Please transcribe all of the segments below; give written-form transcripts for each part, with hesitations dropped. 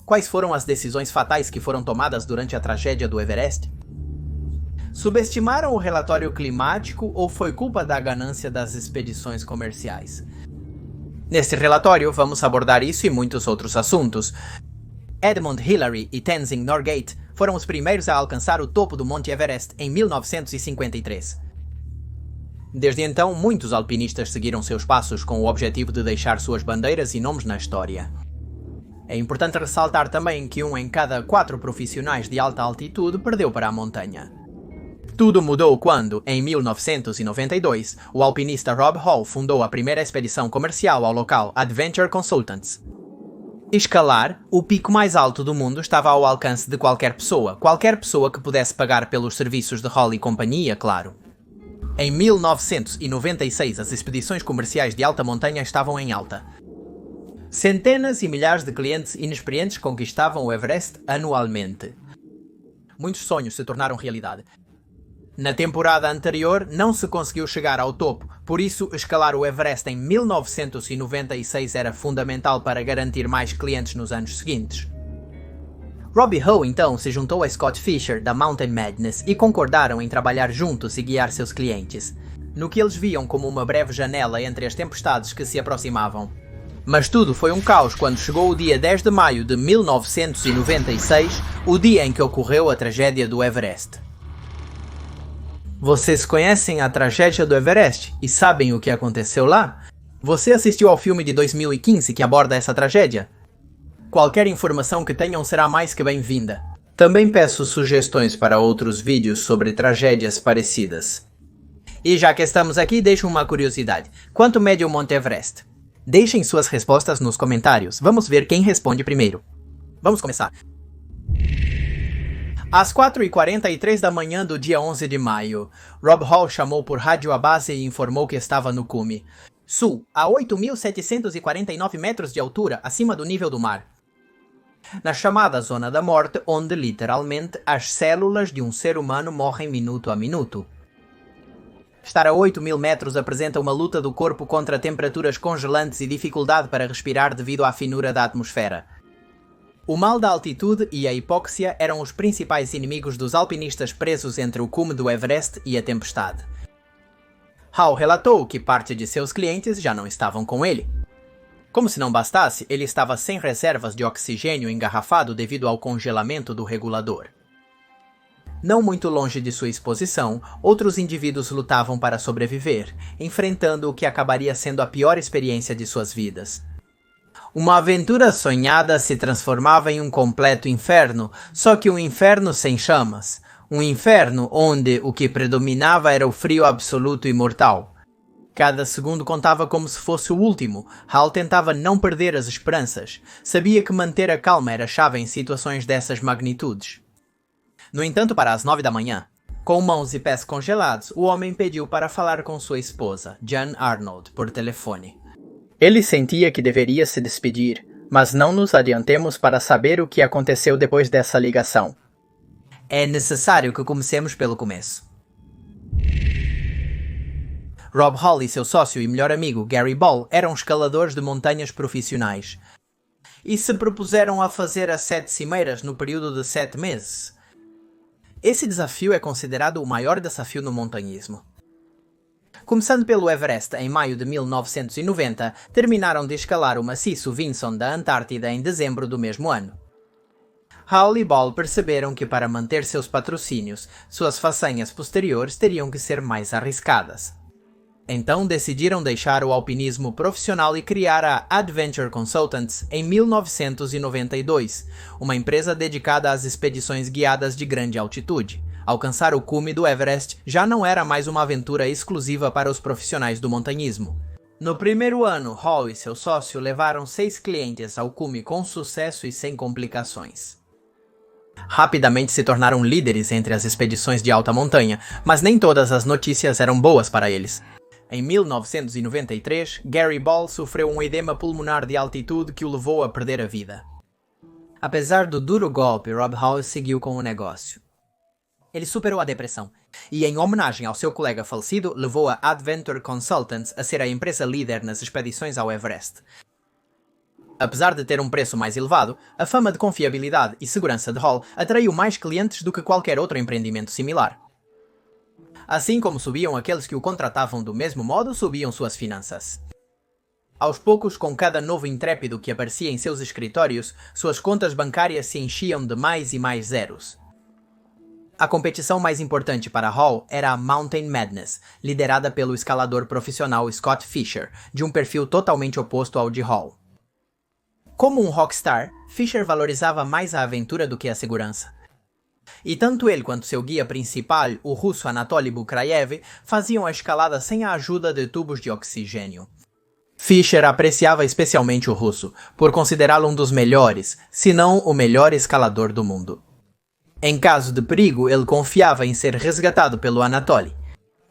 Quais foram as decisões fatais que foram tomadas durante a tragédia do Everest? Subestimaram o relatório climático ou foi culpa da ganância das expedições comerciais? Neste relatório, vamos abordar isso e muitos outros assuntos. Edmund Hillary e Tenzing Norgate foram os primeiros a alcançar o topo do Monte Everest em 1953. Desde então, muitos alpinistas seguiram seus passos com o objetivo de deixar suas bandeiras e nomes na história. É importante ressaltar também que 1 em cada 4 profissionais de alta altitude perdeu para a montanha. Tudo mudou quando, em 1992, o alpinista Rob Hall fundou a primeira expedição comercial ao local, Adventure Consultants. Escalar, o pico mais alto do mundo, estava ao alcance de qualquer pessoa que pudesse pagar pelos serviços de Hall e companhia, claro. Em 1996, as expedições comerciais de alta montanha estavam em alta. Centenas e milhares de clientes inexperientes conquistavam o Everest anualmente. Muitos sonhos se tornaram realidade. Na temporada anterior, não se conseguiu chegar ao topo, por isso escalar o Everest em 1996 era fundamental para garantir mais clientes nos anos seguintes. Robbie Howe então se juntou a Scott Fisher da Mountain Madness e concordaram em trabalhar juntos e guiar seus clientes, no que eles viam como uma breve janela entre as tempestades que se aproximavam. Mas tudo foi um caos quando chegou o dia 10 de maio de 1996, o dia em que ocorreu a tragédia do Everest. Vocês conhecem a tragédia do Everest e sabem o que aconteceu lá? Você assistiu ao filme de 2015 que aborda essa tragédia? Qualquer informação que tenham será mais que bem-vinda. Também peço sugestões para outros vídeos sobre tragédias parecidas. E já que estamos aqui, deixo uma curiosidade. Quanto mede o Monte Everest? Deixem suas respostas nos comentários. Vamos ver quem responde primeiro. Vamos começar. Às 4h43 da manhã do dia 11 de maio, Rob Hall chamou por rádio a base e informou que estava no cume sul, a 8.749 metros de altura acima do nível do mar. Na chamada Zona da Morte, onde, literalmente, as células de um ser humano morrem minuto a minuto. Estar a 8.000 metros apresenta uma luta do corpo contra temperaturas congelantes e dificuldade para respirar devido à finura da atmosfera. O mal da altitude e a hipóxia eram os principais inimigos dos alpinistas presos entre o cume do Everest e a tempestade. Hall relatou que parte de seus clientes já não estavam com ele. Como se não bastasse, ele estava sem reservas de oxigênio engarrafado devido ao congelamento do regulador. Não muito longe de sua exposição, outros indivíduos lutavam para sobreviver, enfrentando o que acabaria sendo a pior experiência de suas vidas. Uma aventura sonhada se transformava em um completo inferno, só que um inferno sem chamas. Um inferno onde o que predominava era o frio absoluto e mortal. Cada segundo contava como se fosse o último. Hall tentava não perder as esperanças. Sabia que manter a calma era chave em situações dessas magnitudes. No entanto, para as 9 da manhã, com mãos e pés congelados, o homem pediu para falar com sua esposa, Jan Arnold, por telefone. Ele sentia que deveria se despedir, mas não nos adiantemos para saber o que aconteceu depois dessa ligação. É necessário que comecemos pelo começo. Rob Hall e seu sócio e melhor amigo, Gary Ball, eram escaladores de montanhas profissionais e se propuseram a fazer as 7 cimeiras no período de 7 meses. Esse desafio é considerado o maior desafio no montanhismo. Começando pelo Everest em maio de 1990, terminaram de escalar o maciço Vinson da Antártida em dezembro do mesmo ano. Hall e Ball perceberam que para manter seus patrocínios, suas façanhas posteriores teriam que ser mais arriscadas. Então decidiram deixar o alpinismo profissional e criar a Adventure Consultants em 1992, uma empresa dedicada às expedições guiadas de grande altitude. Alcançar o cume do Everest já não era mais uma aventura exclusiva para os profissionais do montanhismo. No primeiro ano, Hall e seu sócio levaram 6 clientes ao cume com sucesso e sem complicações. Rapidamente se tornaram líderes entre as expedições de alta montanha, mas nem todas as notícias eram boas para eles. Em 1993, Gary Ball sofreu um edema pulmonar de altitude que o levou a perder a vida. Apesar do duro golpe, Rob Hall seguiu com o negócio. Ele superou a depressão e, em homenagem ao seu colega falecido, levou a Adventure Consultants a ser a empresa líder nas expedições ao Everest. Apesar de ter um preço mais elevado, a fama de confiabilidade e segurança de Hall atraiu mais clientes do que qualquer outro empreendimento similar. Assim como subiam aqueles que o contratavam do mesmo modo, subiam suas finanças. Aos poucos, com cada novo intrépido que aparecia em seus escritórios, suas contas bancárias se enchiam de mais e mais zeros. A competição mais importante para Hall era a Mountain Madness, liderada pelo escalador profissional Scott Fisher, de um perfil totalmente oposto ao de Hall. Como um rockstar, Fisher valorizava mais a aventura do que a segurança. E tanto ele quanto seu guia principal, o russo Anatoly Bukraev, faziam a escalada sem a ajuda de tubos de oxigênio. Fisher apreciava especialmente o russo, por considerá-lo um dos melhores, se não o melhor escalador do mundo. Em caso de perigo, ele confiava em ser resgatado pelo Anatoly.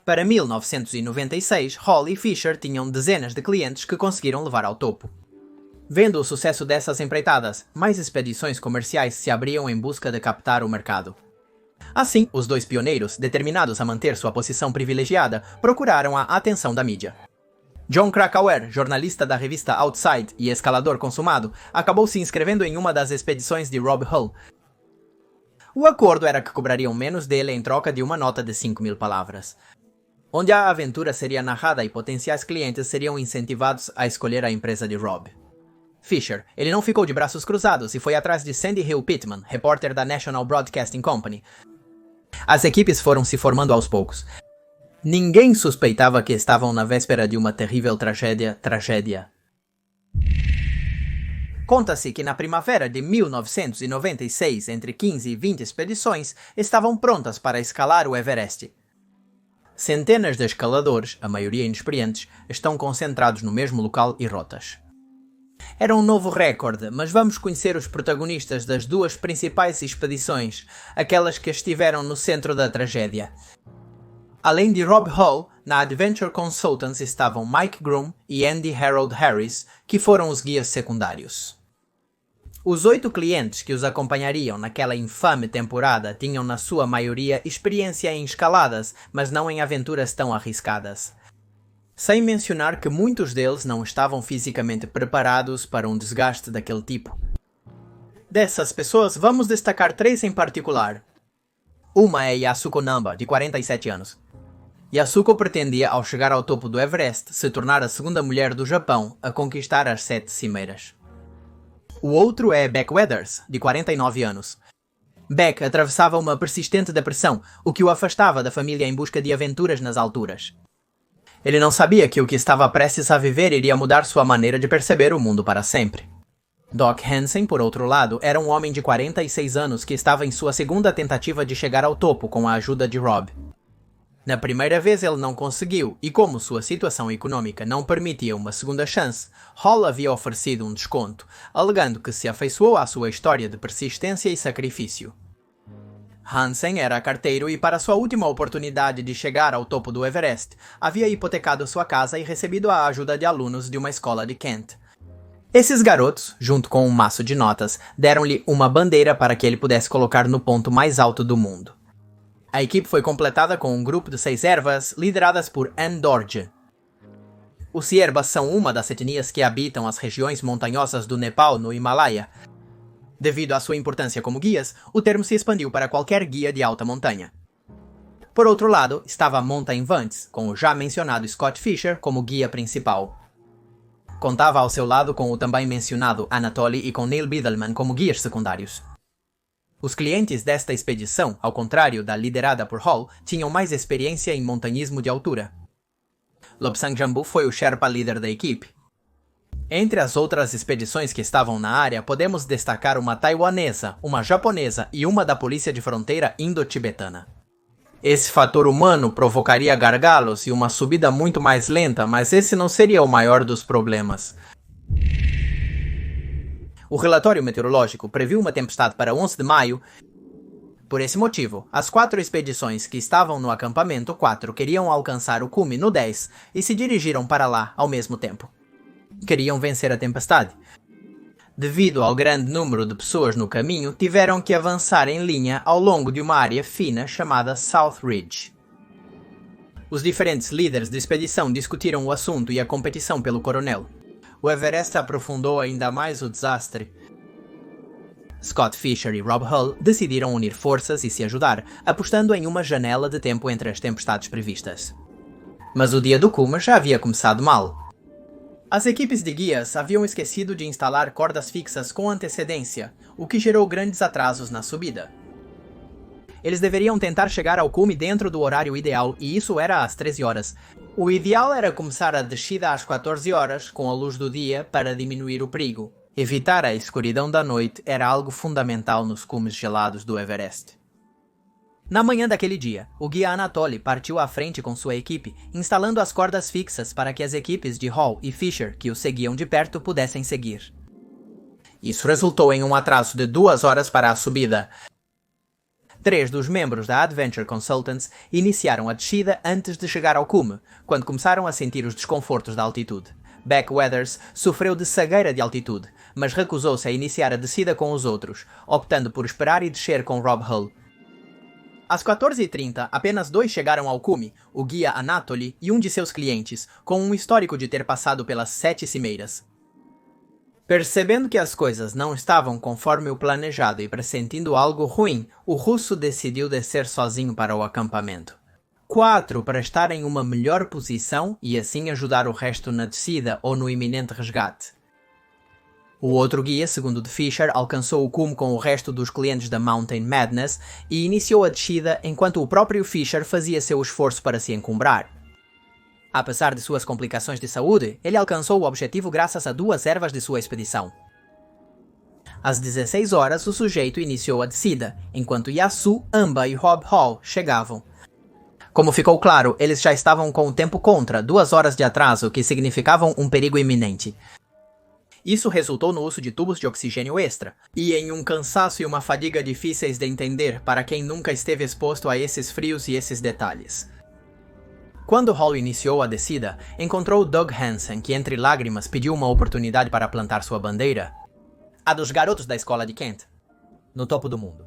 Para 1996, Hall e Fisher tinham dezenas de clientes que conseguiram levar ao topo. Vendo o sucesso dessas empreitadas, mais expedições comerciais se abriam em busca de captar o mercado. Assim, os dois pioneiros, determinados a manter sua posição privilegiada, procuraram a atenção da mídia. John Krakauer, jornalista da revista Outside e escalador consumado, acabou se inscrevendo em uma das expedições de Rob Hull. O acordo era que cobrariam menos dele em troca de uma nota de 5.000 palavras, onde a aventura seria narrada e potenciais clientes seriam incentivados a escolher a empresa de Rob. Fisher, ele não ficou de braços cruzados e foi atrás de Sandy Hill Pittman, repórter da National Broadcasting Company. As equipes foram se formando aos poucos. Ninguém suspeitava que estavam na véspera de uma terrível tragédia. Conta-se que na primavera de 1996, entre 15 e 20 expedições estavam prontas para escalar o Everest. Centenas de escaladores, a maioria inexperientes, estão concentrados no mesmo local e rotas. Era um novo recorde, mas vamos conhecer os protagonistas das duas principais expedições, aquelas que estiveram no centro da tragédia. Além de Rob Hull, na Adventure Consultants estavam Mike Groom e Andy Harold Harris, que foram os guias secundários. Os 8 clientes que os acompanhariam naquela infame temporada tinham na sua maioria experiência em escaladas, mas não em aventuras tão arriscadas. Sem mencionar que muitos deles não estavam fisicamente preparados para um desgaste daquele tipo. Dessas pessoas, vamos destacar 3 em particular. Uma é Yasuko Namba, de 47 anos. Yasuko pretendia, ao chegar ao topo do Everest, se tornar a segunda mulher do Japão a conquistar as 7 cimeiras. O outro é Beck Weathers, de 49 anos. Beck atravessava uma persistente depressão, o que o afastava da família em busca de aventuras nas alturas. Ele não sabia que o que estava prestes a viver iria mudar sua maneira de perceber o mundo para sempre. Doc Hansen, por outro lado, era um homem de 46 anos que estava em sua segunda tentativa de chegar ao topo com a ajuda de Rob. Na primeira vez ele não conseguiu, e como sua situação econômica não permitia uma segunda chance, Hall havia oferecido um desconto, alegando que se afeiçoou à sua história de persistência e sacrifício. Hansen era carteiro e para sua última oportunidade de chegar ao topo do Everest, havia hipotecado sua casa e recebido a ajuda de alunos de uma escola de Kent. Esses garotos, junto com um maço de notas, deram-lhe uma bandeira para que ele pudesse colocar no ponto mais alto do mundo. A equipe foi completada com um grupo de 6 ervas, lideradas por Anne Dorje. Os Sierbas são uma das etnias que habitam as regiões montanhosas do Nepal no Himalaia. Devido à sua importância como guias, o termo se expandiu para qualquer guia de alta montanha. Por outro lado, estava Mountain Vance, com o já mencionado Scott Fisher como guia principal. Contava ao seu lado com o também mencionado Anatoly e com Neil Bidelman como guias secundários. Os clientes desta expedição, ao contrário da liderada por Hall, tinham mais experiência em montanhismo de altura. Lobsang Jambu foi o Sherpa líder da equipe. Entre as outras expedições que estavam na área, podemos destacar uma taiwanesa, uma japonesa e uma da Polícia de Fronteira indo-tibetana. Esse fator humano provocaria gargalos e uma subida muito mais lenta, mas esse não seria o maior dos problemas. O relatório meteorológico previu uma tempestade para 11 de maio. Por esse motivo, as 4 expedições que estavam no acampamento 4 queriam alcançar o cume no 10 e se dirigiram para lá ao mesmo tempo. Queriam vencer a tempestade. Devido ao grande número de pessoas no caminho, tiveram que avançar em linha ao longo de uma área fina chamada South Ridge. Os diferentes líderes de expedição discutiram o assunto e a competição pelo coronel. o Everest aprofundou ainda mais o desastre. Scott Fischer e Rob Hull decidiram unir forças e se ajudar, apostando em uma janela de tempo entre as tempestades previstas. Mas o dia do cume já havia começado mal. As equipes de guias haviam esquecido de instalar cordas fixas com antecedência, o que gerou grandes atrasos na subida. Eles deveriam tentar chegar ao cume dentro do horário ideal, e isso era às 13 horas. O ideal era começar a descida às 14 horas, com a luz do dia, para diminuir o perigo. Evitar a escuridão da noite era algo fundamental nos cumes gelados do Everest. Na manhã daquele dia, o guia Anatoly partiu à frente com sua equipe, instalando as cordas fixas para que as equipes de Hall e Fischer, que o seguiam de perto, pudessem seguir. Isso resultou em um atraso de 2 horas para a subida. 3 dos membros da Adventure Consultants iniciaram a descida antes de chegar ao cume, quando começaram a sentir os desconfortos da altitude. Beck Weathers sofreu de cegueira de altitude, mas recusou-se a iniciar a descida com os outros, optando por esperar e descer com Rob Hull. Às 14h30, apenas 2 chegaram ao cume, o guia Anatoly e um de seus clientes, com um histórico de ter passado pelas 7 cimeiras. Percebendo que as coisas não estavam conforme o planejado e pressentindo algo ruim, o russo decidiu descer sozinho para o acampamento. 4 para estar em uma melhor posição e assim ajudar o resto na descida ou no iminente resgate. O outro guia, segundo de Fischer, alcançou o cume com o resto dos clientes da Mountain Madness e iniciou a descida enquanto o próprio Fischer fazia seu esforço para se encumbrar. Apesar de suas complicações de saúde, ele alcançou o objetivo graças a 2 ervas de sua expedição. Às 16 horas, o sujeito iniciou a descida, enquanto Yasu, Amba e Rob Hall chegavam. Como ficou claro, eles já estavam com o tempo contra, 2 horas de atraso, que significavam um perigo iminente. Isso resultou no uso de tubos de oxigênio extra, e em um cansaço e uma fadiga difíceis de entender para quem nunca esteve exposto a esses frios e esses detalhes. Quando Hall iniciou a descida, encontrou Doug Hansen, que entre lágrimas pediu uma oportunidade para plantar sua bandeira, a dos garotos da escola de Kent, no topo do mundo.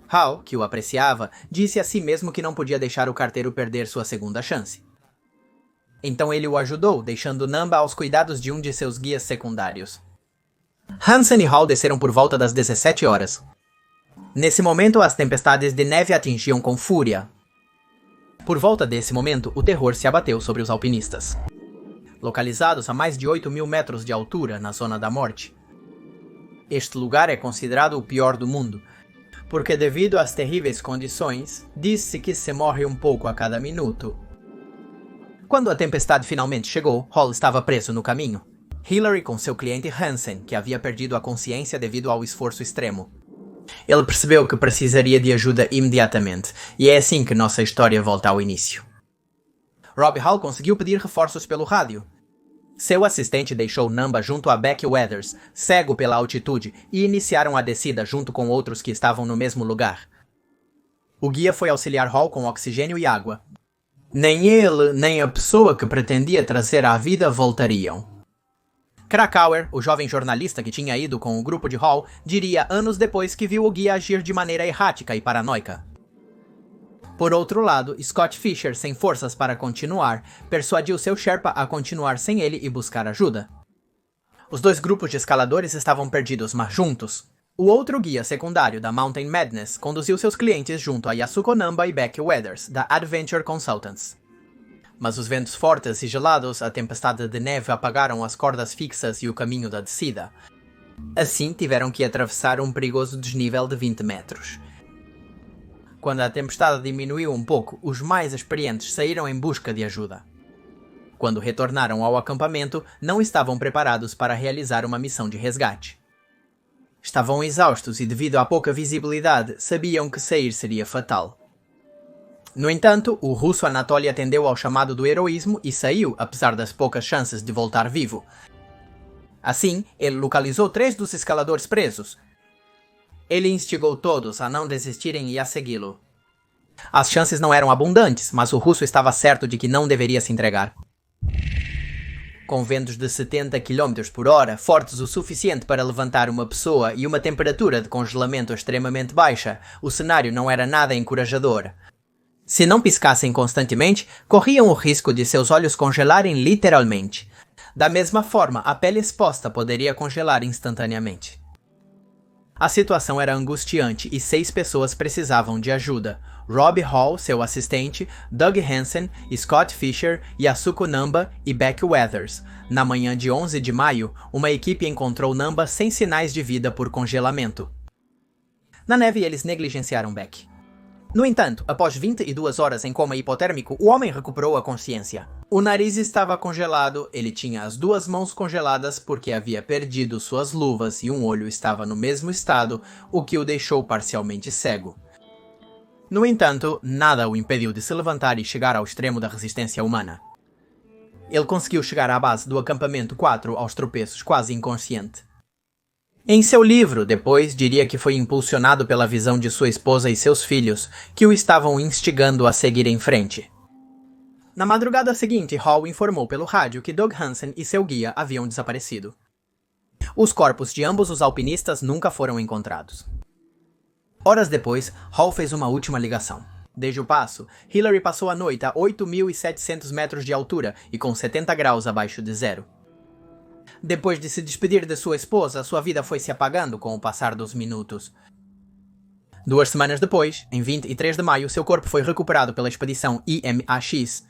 Hall, que o apreciava, disse a si mesmo que não podia deixar o carteiro perder sua segunda chance. Então ele o ajudou, deixando Namba aos cuidados de um de seus guias secundários. Hansen e Hall desceram por volta das 17 horas. Nesse momento, as tempestades de neve atingiam com fúria. Por volta desse momento, o terror se abateu sobre os alpinistas. Localizados a mais de 8.000 metros de altura na Zona da Morte. Este lugar é considerado o pior do mundo, porque devido às terríveis condições, diz-se que se morre um pouco a cada minuto. Quando a tempestade finalmente chegou, Hall estava preso no caminho. Hillary com seu cliente Hansen, que havia perdido a consciência devido ao esforço extremo. Ele percebeu que precisaria de ajuda imediatamente, e é assim que nossa história volta ao início. Rob Hall conseguiu pedir reforços pelo rádio. Seu assistente deixou Namba junto a Beck Weathers, cego pela altitude, e iniciaram a descida junto com outros que estavam no mesmo lugar. O guia foi auxiliar Hall com oxigênio e água. Nem ele, nem a pessoa que pretendia trazer à vida voltariam. Krakauer, o jovem jornalista que tinha ido com o grupo de Hall, diria anos depois que viu o guia agir de maneira errática e paranoica. Por outro lado, Scott Fischer, sem forças para continuar, persuadiu seu Sherpa a continuar sem ele e buscar ajuda. Os 2 grupos de escaladores estavam perdidos, mas juntos. O outro guia secundário da Mountain Madness conduziu seus clientes junto a Yasuko Namba e Beck Weathers, da Adventure Consultants. Mas os ventos fortes e gelados, a tempestade de neve apagaram as cordas fixas e o caminho da descida. Assim, tiveram que atravessar um perigoso desnível de 20 metros. Quando a tempestade diminuiu um pouco, os mais experientes saíram em busca de ajuda. Quando retornaram ao acampamento, não estavam preparados para realizar uma missão de resgate. Estavam exaustos e, devido à pouca visibilidade, sabiam que sair seria fatal. No entanto, o russo Anatoly atendeu ao chamado do heroísmo e saiu, apesar das poucas chances de voltar vivo. Assim, ele localizou 3 dos escaladores presos. Ele instigou todos a não desistirem e a segui-lo. As chances não eram abundantes, mas o russo estava certo de que não deveria se entregar. Com ventos de 70 km por hora, fortes o suficiente para levantar uma pessoa e uma temperatura de congelamento extremamente baixa, o cenário não era nada encorajador. Se não piscassem constantemente, corriam o risco de seus olhos congelarem literalmente. Da mesma forma, a pele exposta poderia congelar instantaneamente. A situação era angustiante e 6 pessoas precisavam de ajuda. Rob Hall, seu assistente, Doug Hansen, Scott Fisher, Yasuko Namba e Beck Weathers. Na manhã de 11 de maio, uma equipe encontrou Namba sem sinais de vida por congelamento. Na neve, eles negligenciaram Beck. No entanto, após 22 horas em coma hipotérmico, o homem recuperou a consciência. O nariz estava congelado, ele tinha as 2 mãos congeladas porque havia perdido suas luvas e um olho estava no mesmo estado, o que o deixou parcialmente cego. No entanto, nada o impediu de se levantar e chegar ao extremo da resistência humana. Ele conseguiu chegar à base do acampamento 4 aos tropeços, quase inconsciente. Em seu livro, depois, diria que foi impulsionado pela visão de sua esposa e seus filhos, que o estavam instigando a seguir em frente. Na madrugada seguinte, Hall informou pelo rádio que Doug Hansen e seu guia haviam desaparecido. Os corpos de ambos os alpinistas nunca foram encontrados. Horas depois, Hall fez uma última ligação. Desde o passo, Hillary passou a noite a 8.700 metros de altura e com 70 graus abaixo de zero. Depois de se despedir de sua esposa, sua vida foi se apagando com o passar dos minutos. 2 semanas depois, em 23 de maio, seu corpo foi recuperado pela expedição IMAX.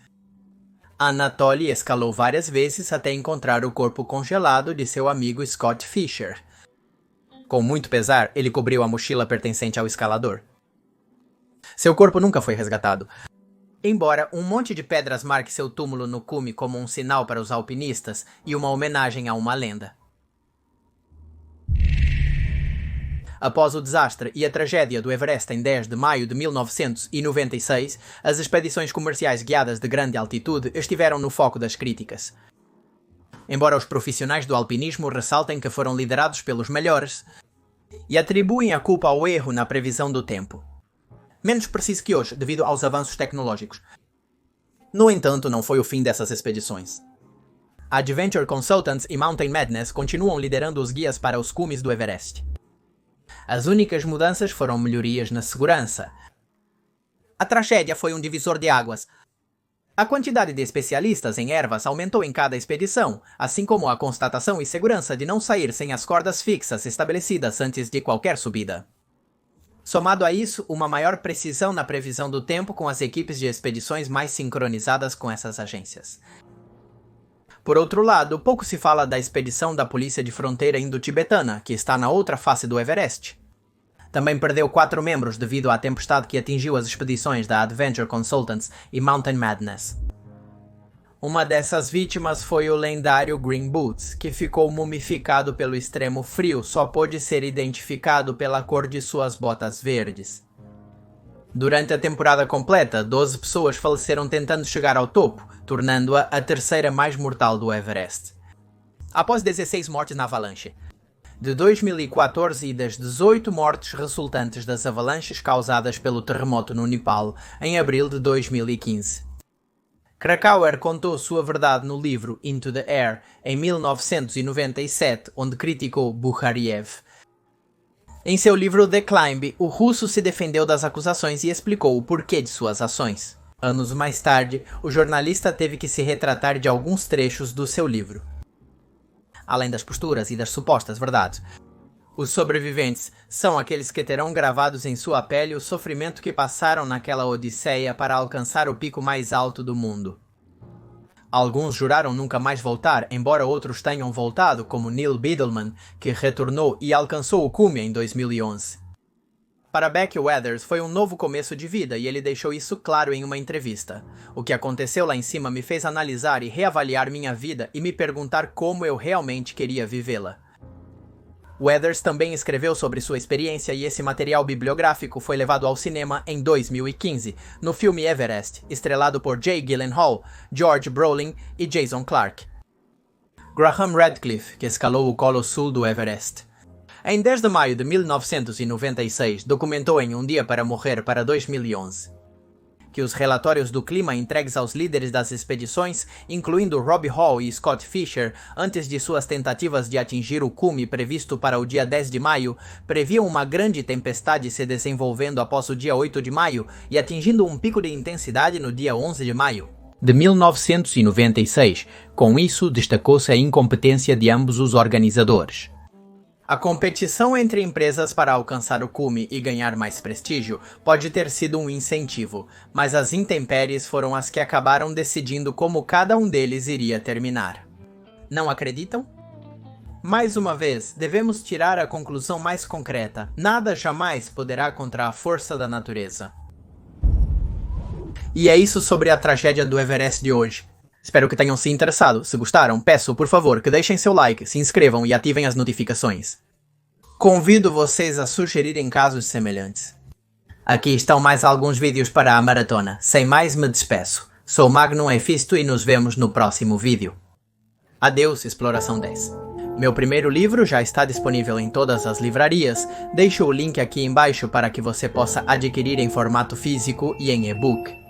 Anatoly escalou várias vezes até encontrar o corpo congelado de seu amigo Scott Fisher. Com muito pesar, ele cobriu a mochila pertencente ao escalador. Seu corpo nunca foi resgatado. Embora um monte de pedras marque seu túmulo no cume como um sinal para os alpinistas e uma homenagem a uma lenda. Após o desastre e a tragédia do Everest em 10 de maio de 1996, as expedições comerciais guiadas de grande altitude estiveram no foco das críticas. Embora os profissionais do alpinismo ressaltem que foram liderados pelos melhores e atribuem a culpa ao erro na previsão do tempo. Menos preciso que hoje, devido aos avanços tecnológicos. No entanto, não foi o fim dessas expedições. Adventure Consultants e Mountain Madness continuam liderando os guias para os cumes do Everest. As únicas mudanças foram melhorias na segurança. A tragédia foi um divisor de águas. A quantidade de especialistas em ervas aumentou em cada expedição, assim como a constatação e segurança de não sair sem as cordas fixas estabelecidas antes de qualquer subida. Somado a isso, uma maior precisão na previsão do tempo com as equipes de expedições mais sincronizadas com essas agências. Por outro lado, pouco se fala da expedição da Polícia de Fronteira Indo-Tibetana, que está na outra face do Everest. Também perdeu 4 membros devido à tempestade que atingiu as expedições da Adventure Consultants e Mountain Madness. Uma dessas vítimas foi o lendário Green Boots, que ficou mumificado pelo extremo frio, só pôde ser identificado pela cor de suas botas verdes. Durante a temporada completa, 12 pessoas faleceram tentando chegar ao topo, tornando-a a terceira mais mortal do Everest. Após 16 mortes na avalanche, de 2014 e das 18 mortes resultantes das avalanches causadas pelo terremoto no Nepal, em abril de 2015. Krakauer contou sua verdade no livro Into the Air, em 1997, onde criticou Bukhariev. Em seu livro The Climb, o russo se defendeu das acusações e explicou o porquê de suas ações. Anos mais tarde, o jornalista teve que se retratar de alguns trechos do seu livro. Além das posturas e das supostas verdades, os sobreviventes são aqueles que terão gravados em sua pele o sofrimento que passaram naquela odisseia para alcançar o pico mais alto do mundo. Alguns juraram nunca mais voltar, embora outros tenham voltado, como Neil Bidelman, que retornou e alcançou o cume em 2011. Para Beck Weathers foi um novo começo de vida e ele deixou isso claro em uma entrevista. O que aconteceu lá em cima me fez analisar e reavaliar minha vida e me perguntar como eu realmente queria vivê-la. Weathers também escreveu sobre sua experiência e esse material bibliográfico foi levado ao cinema em 2015, no filme Everest, estrelado por Jake Gyllenhaal, George Brolin e Jason Clarke. Graham Radcliffe, que escalou o colo sul do Everest. Em 10 de maio de 1996, documentou em Um Dia para Morrer para 2011. Que os relatórios do clima entregues aos líderes das expedições, incluindo Rob Hall e Scott Fisher, antes de suas tentativas de atingir o cume previsto para o dia 10 de maio, previam uma grande tempestade se desenvolvendo após o dia 8 de maio e atingindo um pico de intensidade no dia 11 de maio. de 1996. Com isso, destacou-se a incompetência de ambos os organizadores. A competição entre empresas para alcançar o cume e ganhar mais prestígio pode ter sido um incentivo, mas as intempéries foram as que acabaram decidindo como cada um deles iria terminar. Não acreditam? Mais uma vez, devemos tirar a conclusão mais concreta: nada jamais poderá contra a força da natureza. E é isso sobre a tragédia do Everest de hoje. Espero que tenham se interessado. Se gostaram, peço, por favor, que deixem seu like, se inscrevam e ativem as notificações. Convido vocês a sugerirem casos semelhantes. Aqui estão mais alguns vídeos para a maratona. Sem mais, me despeço. Sou Magnum Efisto e nos vemos no próximo vídeo. Adeus, Exploração 10. Meu primeiro livro já está disponível em todas as livrarias. Deixo o link aqui embaixo para que você possa adquirir em formato físico e em e-book.